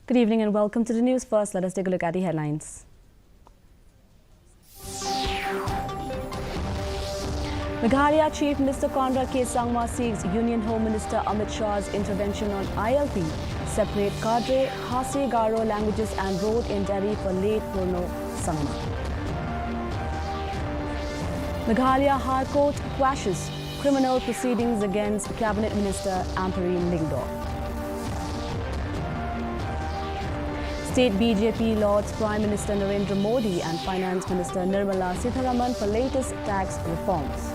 Good evening and welcome to the news. First, let us take a look at the headlines. Meghalaya Chief Minister Conrad K. Sangma seeks Union Home Minister Amit Shah's intervention on ILP, separate Kadre, Khasi, Garo languages and road in Delhi for late Purno Sangma. Meghalaya High Court quashes criminal proceedings against Cabinet Minister Ampareen Lingdor. State BJP lauds Prime Minister Narendra Modi and Finance Minister Nirmala Sitharaman for latest tax reforms.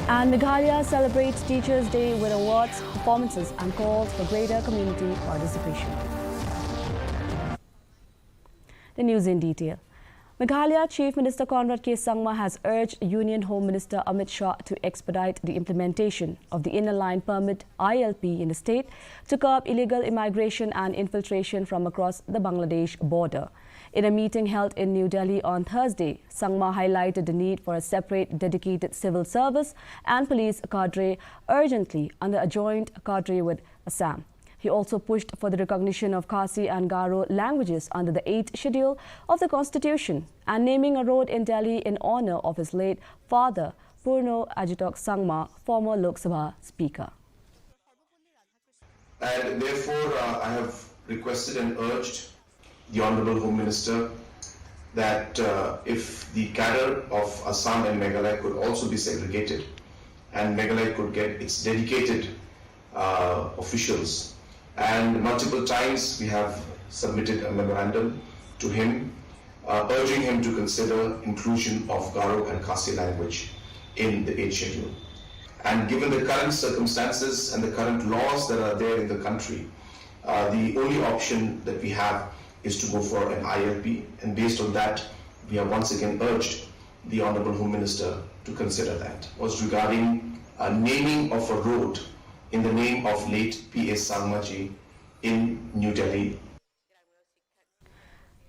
And Meghalaya celebrates Teachers' Day with awards, performances and calls for greater community participation. The news in detail. Meghalaya Chief Minister Conrad K. Sangma has urged Union Home Minister Amit Shah to expedite the implementation of the Inner Line Permit ILP in the state to curb illegal immigration and infiltration from across the Bangladesh border. In a meeting held in New Delhi on Thursday, Sangma highlighted the need for a separate dedicated civil service and police cadre urgently under a joint cadre with Assam. He also pushed for the recognition of Khasi and Garo languages under the 8th schedule of the Constitution and naming a road in Delhi in honor of his late father, Purno Ajitok Sangma, former Lok Sabha Speaker. And therefore, I have requested and urged the Honourable Home Minister that if the cadre of Assam and Meghalaya could also be segregated and Meghalaya could get its dedicated officials. And multiple times we have submitted a memorandum to him urging him to consider inclusion of Garo and Khasi language in the 8th schedule. And given the current circumstances and the current laws that are there in the country, the only option that we have is to go for an ILP, and based on that we have once again urged the Honourable Home Minister to consider that. Was regarding a naming of a road in the name of late P.S. Sangmaji in New Delhi.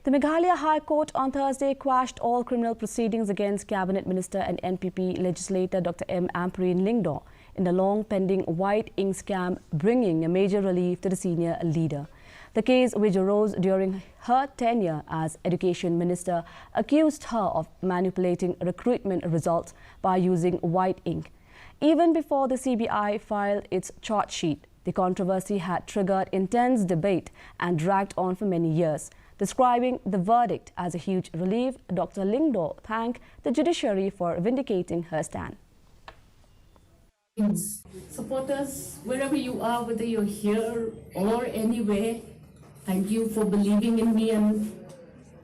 The Meghalaya High Court on Thursday quashed all criminal proceedings against Cabinet Minister and NPP legislator Dr. M. Ampareen Lingdor in the long-pending white ink scam, bringing a major relief to the senior leader. The case, which arose during her tenure as Education Minister, accused her of manipulating recruitment results by using white ink. Even before the CBI filed its charge sheet, the controversy had triggered intense debate and dragged on for many years. Describing the verdict as a huge relief, Dr. Lingdor thanked the judiciary for vindicating her stand. Supporters, wherever you are, whether you're here or anywhere, thank you for believing in me and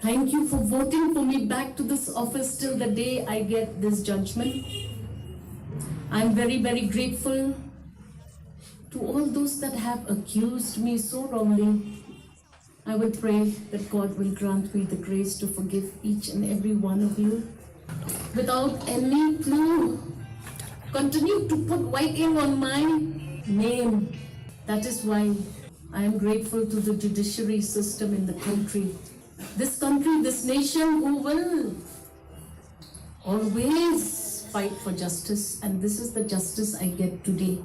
thank you for voting for me back to this office till the day I get this judgment. I'm very, very grateful to all those that have accused me so wrongly. I would pray that God will grant me the grace to forgive each and every one of you without any clue. Continue to put white ink on my name. That is why I am grateful to the judiciary system in the country. This country, this nation, who will always fight for justice, and this is the justice I get today.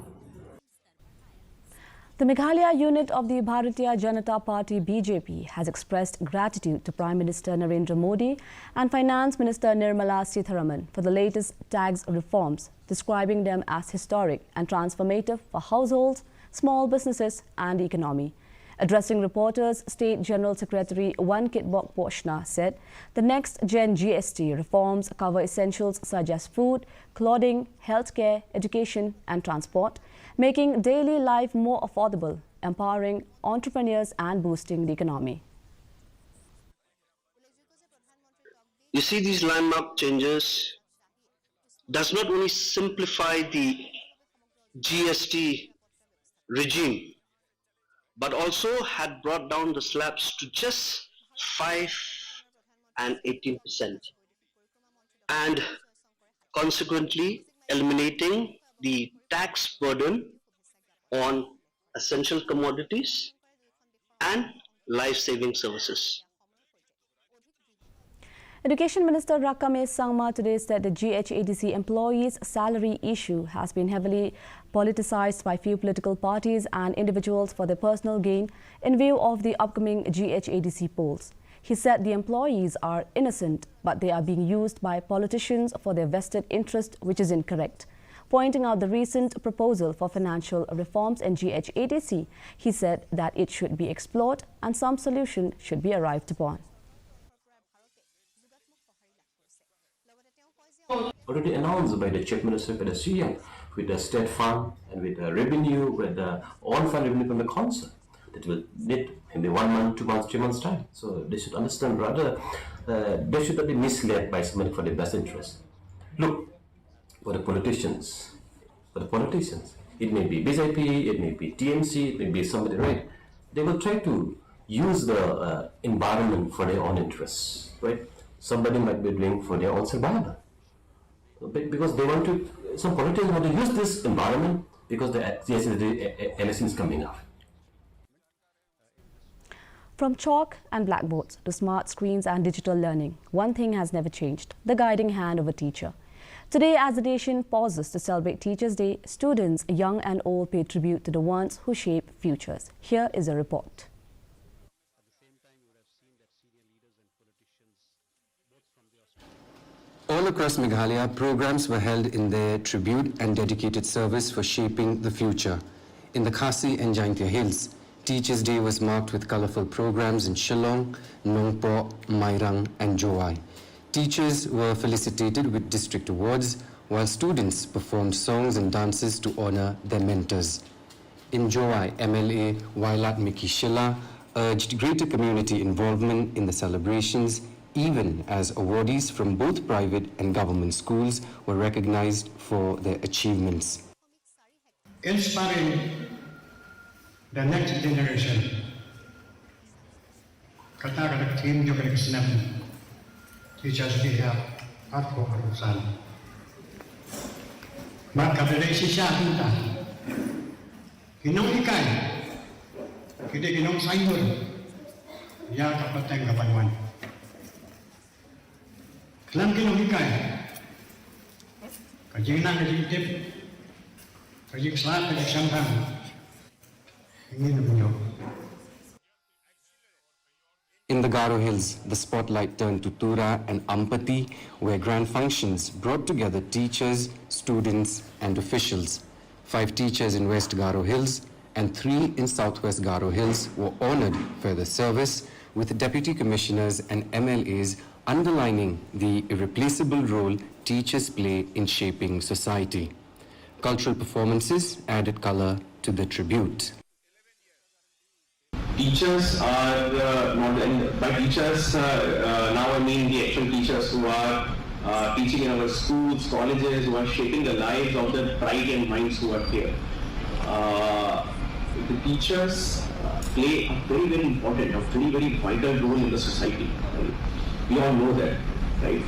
The Meghalaya unit of the Bharatiya Janata Party BJP has expressed gratitude to Prime Minister Narendra Modi and Finance Minister Nirmala Sitharaman for the latest tax reforms, describing them as historic and transformative for households, small businesses and the economy. Addressing reporters, State General Secretary Wankitbok Poshna said the next-gen GST reforms cover essentials such as food, clothing, healthcare, education and transport, making daily life more affordable, empowering entrepreneurs and boosting the economy. You see, these landmark changes does not only simplify the GST regime, but also had brought down the slabs to just 5 and 18%, and consequently eliminating the tax burden on essential commodities and life-saving services. Education Minister Rakame Sangma today said the GHADC employees' salary issue has been heavily politicized by few political parties and individuals for their personal gain in view of the upcoming GHADC polls. He said the employees are innocent, but they are being used by politicians for their vested interest, which is incorrect. Pointing out the recent proposal for financial reforms in GHADC, he said that it should be explored and some solution should be arrived upon. Already announced by the Chief Minister for the CM with the State Fund and with the revenue, with the all fund revenue from the council that will need maybe 1 month, 2 months, 3 months time. So they should understand rather they should not be misled by somebody for the best interest. Look, for the politicians, it may be BJP, it may be TMC, it may be somebody, right? They will try to use the environment for their own interests, right? Somebody might be doing for their own survival. Because they want to, some politicians want to use this environment because the election is coming up. From chalk and blackboards to smart screens and digital learning, one thing has never changed: the guiding hand of a teacher. Today, as the nation pauses to celebrate Teachers' Day, students, young and old, pay tribute to the ones who shape futures. Here is a report. All across Meghalaya, programs were held in their tribute and dedicated service for shaping the future. In the Khasi and Jaintia Hills, Teachers' Day was marked with colorful programs in Shillong, Nongpo, Mairang and Jowai. Teachers were felicitated with district awards, while students performed songs and dances to honor their mentors. In Jowai, MLA Wailat Miki Shilla urged greater community involvement in the celebrations, even as awardees from both private and government schools were recognized for their achievements. Inspiring the next generation, kata-kata team juga kesenam, Teachers Day aku urusan. Maka dari sisa kita, kinong ikan, kita kinong sayur, ya kapateng kapanwan. Kelam kinong ikan, kajing nak kajing tip, kajing selat, kajing sambang, ingin menyok. In the Garo Hills, the spotlight turned to Tura and Ampati, where grand functions brought together teachers, students and officials. 5 teachers in West Garo Hills and 3 in Southwest Garo Hills were honored for their service, with deputy commissioners and MLAs underlining the irreplaceable role teachers play in shaping society. Cultural performances added color to the tribute. Teachers are not, and by teachers now I mean the actual teachers who are teaching in our schools, colleges, who are shaping the lives of the bright and minds who are here. The teachers play a very, very important, a very, very vital role in the society. Right? We all know that, right?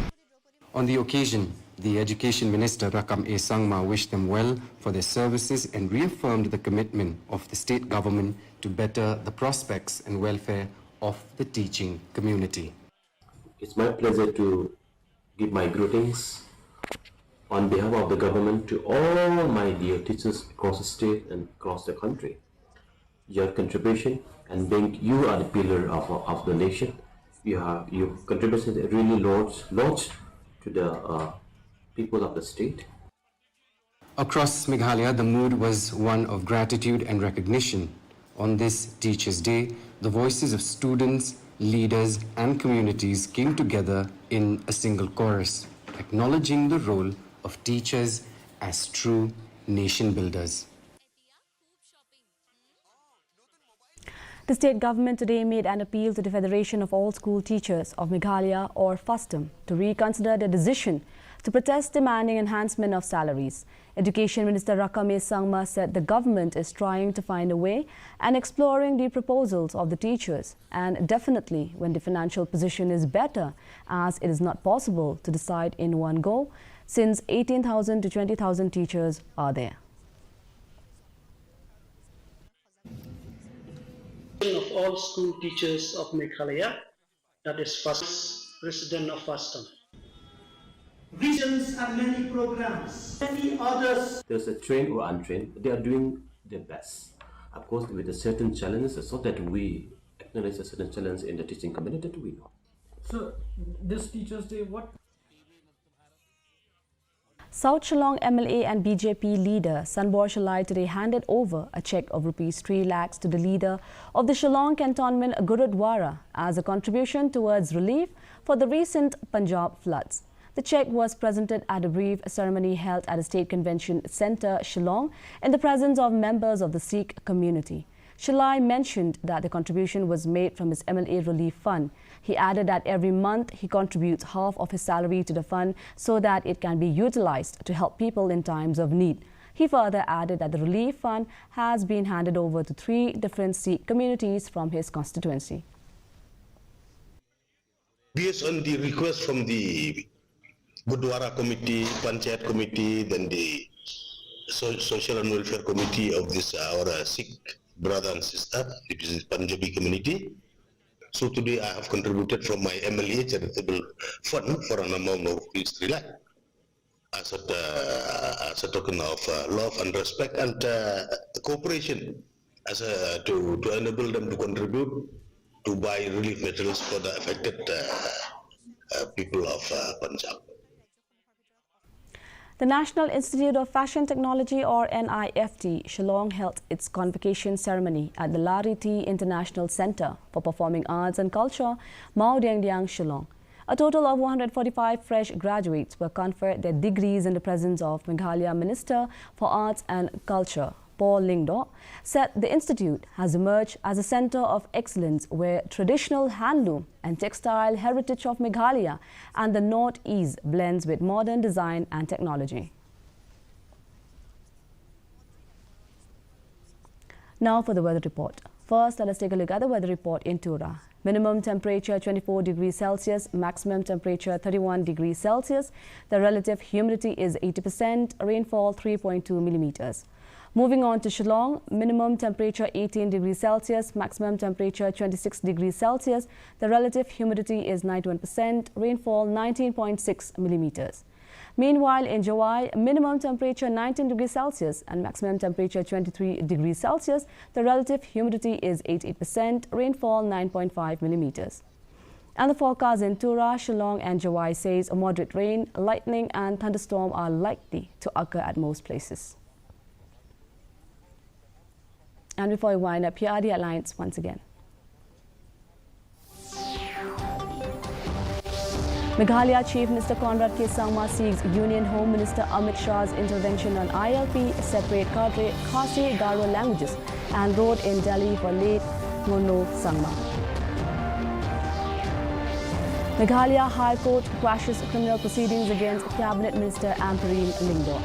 On the occasion, the Education Minister Rakam A. Sangma wished them well for their services and reaffirmed the commitment of the state government to better the prospects and welfare of the teaching community. It's my pleasure to give my greetings on behalf of the government to all my dear teachers across the state and across the country. Your contribution and being you are the pillar of the nation. Your contribution really lodged to the people of the state. Across Meghalaya, the mood was one of gratitude and recognition. On this Teachers' Day, the voices of students, leaders and communities came together in a single chorus, acknowledging the role of teachers as true nation builders. The state government today made an appeal to the Federation of All School Teachers of Meghalaya, or FUSTM, to reconsider their decision to protest demanding enhancement of salaries. Education Minister Rakame Sangma said the government is trying to find a way and exploring the proposals of the teachers, and definitely when the financial position is better, as it is not possible to decide in one go, since 18,000 to 20,000 teachers are there. Of all school teachers of Meghalaya, that is first President of first term. Visions and many programs, many others. There's a trained or untrained, they are doing their best. Of course, with a certain challenges, so that we acknowledge a certain challenge in the teaching community that we know. So, this Teachers' Day, what? South Shillong MLA and BJP leader Sanbor Shalai today handed over a cheque of Rs 3 lakhs to the leader of the Shillong Cantonment Gurudwara as a contribution towards relief for the recent Punjab floods. The cheque was presented at a brief ceremony held at the State Convention Centre, Shillong, in the presence of members of the Sikh community. Shalai mentioned that the contribution was made from his MLA relief fund. He added that every month he contributes half of his salary to the fund so that it can be utilized to help people in times of need. He further added that the relief fund has been handed over to 3 different Sikh communities from his constituency. Based on the request from the Gurdwara Committee, Panchayat Committee, then the Social and Welfare Committee of this our Sikh brother and sister, it is Punjabi community. So today I have contributed from my MLA charitable fund for an amount of Rs 3 lakh as a token of love and respect and cooperation to enable them to contribute to buy relief materials for the affected people of Punjab. The National Institute of Fashion Technology, or NIFT, Shillong held its convocation ceremony at the Lari T International Centre for Performing Arts and Culture, Mao Deng Diang, Shillong. A total of 145 fresh graduates were conferred their degrees in the presence of Meghalaya Minister for Arts and Culture, Paul Lingdo, said the institute has emerged as a centre of excellence where traditional handloom and textile heritage of Meghalaya and the North-East blends with modern design and technology. Now for the weather report. First, let us take a look at the weather report in Tura. Minimum temperature 24 degrees Celsius, maximum temperature 31 degrees Celsius. The relative humidity is 80%, rainfall 3.2 millimeters. Moving on to Shillong, minimum temperature 18 degrees Celsius, maximum temperature 26 degrees Celsius. The relative humidity is 91%, rainfall 19.6 millimeters. Meanwhile, in Jawai, minimum temperature 19 degrees Celsius and maximum temperature 23 degrees Celsius. The relative humidity is 88%, rainfall 9.5 millimeters. And the forecast in Tura, Shillong and Jawai says a moderate rain, lightning and thunderstorm are likely to occur at most places. And before we wind up, here are the headlines once again. Meghalaya Chief Minister Conrad K. Sangma seeks Union Home Minister Amit Shah's intervention on ILP, separate Kadre, Khasi, Garo languages and road in Delhi for late Mono Sangma. Meghalaya High Court quashes criminal proceedings against Cabinet Minister Ampareen Lingdo.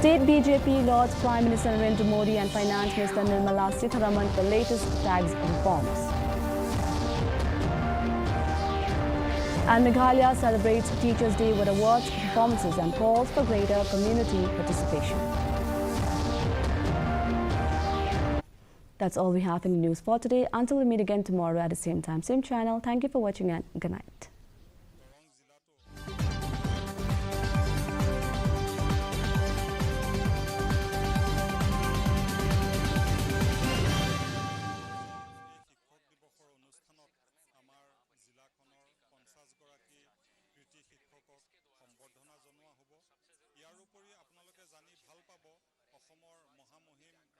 State BJP lauds Prime Minister Narendra Modi and Finance Minister Nirmala Sitharaman for latest tax reforms. And Meghalaya celebrates Teachers' Day with awards, performances and calls for greater community participation. That's all we have in the news for today. Until we meet again tomorrow at the same time, same channel. Thank you for watching and good night. আমাৰ জিলাখনৰ 50 গৰাকী কৃতি শিক্ষকক